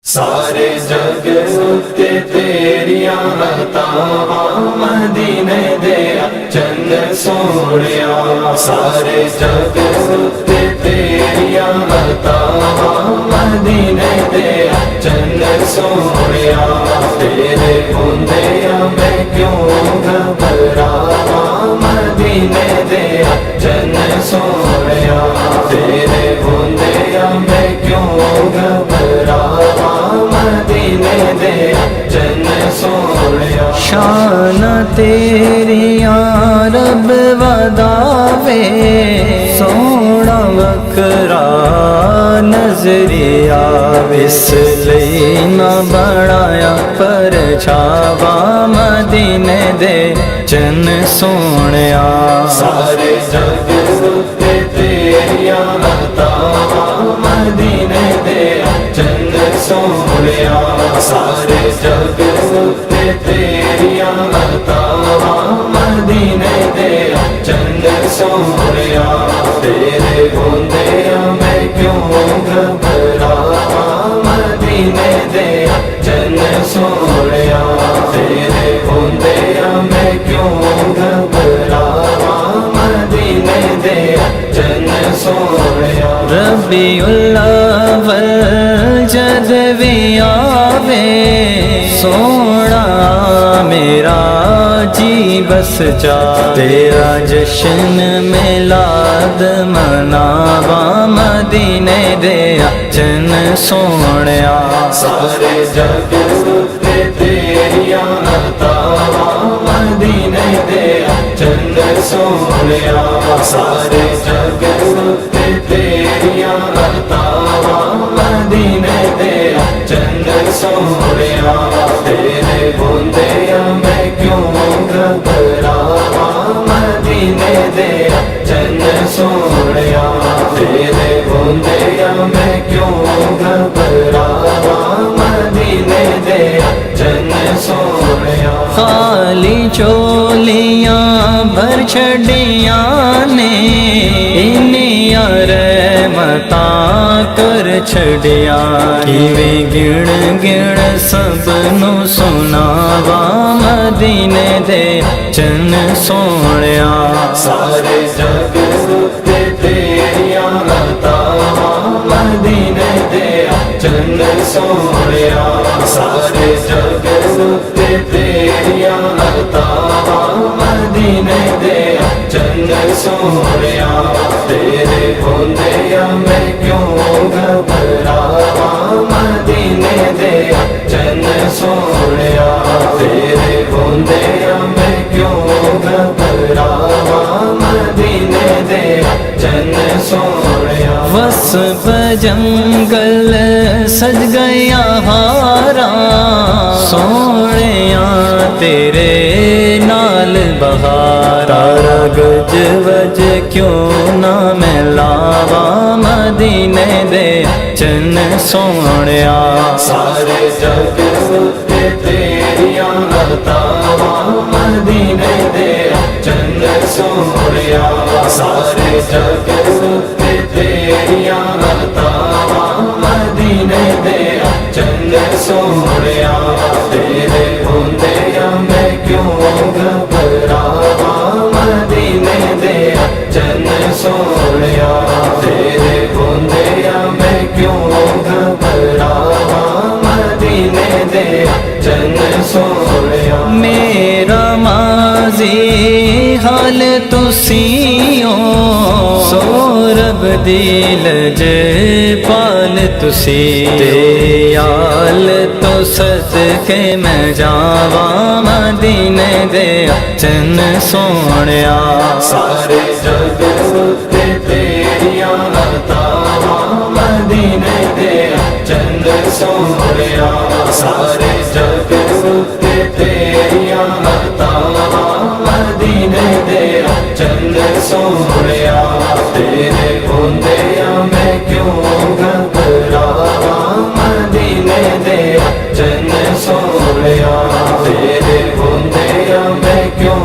سارے جگ اتے تیریاں عطاواں مدینے دے چند سونیا، سارے جگ اتے تیریاں عطاواں مدینے دے چند سونیا، تیرے ہوندیاں میں کیوں گھبراواں مدینے دے چند سونیا، تیرے ہوندیاں میں کیوں گھبراواں مدینے دے چند سونیا۔ شان تیری یا رب وداوے، سونا وکرا نظری آوے، اس لئی نہ بڑھایا پرچھاوا مدینے دے چند سونیا۔ سارے جگ اتے تیریاں عطاواں مدینے دے چند سونیا، سارے جگ اتے تیریاں عطاواں مدینے دے چند سونیا، تیرے ہوندیاں میں کیوں گھبراواں مدینے دے چند سونیا، تیرے ہوندیاں میں کیوں گھبراواں مدینے دے چند سونیا۔ ربیع الاول جد بھی آوے، سونا میرا جی بس چاہے، تیرا جشن میلاد مناواں مدینے دے چند سونیا۔ سارے جگ اتے تیریاں عطاواں مدینے دے چند سونیا، سارے جگ اتے تیریاں عطاواں مدینے دے چند سونیا، تیرے ہوندیاں میں کیوں گھبراواں مدینے دے چند سونیا، تیرے ہوندیاں میں کیوں گھبراواں مدینے دے چند سونیا۔ خالی چولیاں بھر چھڑیاں نے، انیاں رحمتاں کر چھڑیاں، کیویں گن گن سب نو سناواں مدینے دے چند سونیا۔ سارے جگ اتے تیریاں عطاواں مدینے دے چند سونیا، سارے جگ اتے تیریاں عطاواں مدینے دے چند سونیا، تیرے ہوندیاں میں کیوں گھبراواں مدینے دے چند سونیا، تیرے ہوندیاں میں کیوں گھبراواں مدینے دے چند سونیا۔ وصف جنگل سج گیا ہارا، سونیاں تیرے نال بہارا، گج وج کیوں نہ ملاواں مدینے دے چند سونیا۔ سارے جگ اتے تیریاں عطاواں مدینے دے چند سونیا، سارے جگ اتے تیریاں عطاواں مدینے دے چند سونیا، تیرے ہوندیاں میں کیوں گھبراواں مدینے دے چند سونیا، تیرے ہوندیاں میں کیوں گھبراواں مدینے دے چند سونیا۔ میرا ماضی حال تسیوں، سورب دل جے پال تسی، یال تو صدقے میں جاواں مدینے دے چند سونیا۔ سارے جگ اتے تیریاں عطاواں مدینے دے چند سونیا، سارے جگ اتے تیریاں عطاواں مدینے دے چند سونیا، تیرے ہوندیاں میں کیوں گھبراواں مدینے دے چند سونیا، تیرے ہوندیاں میں کیوں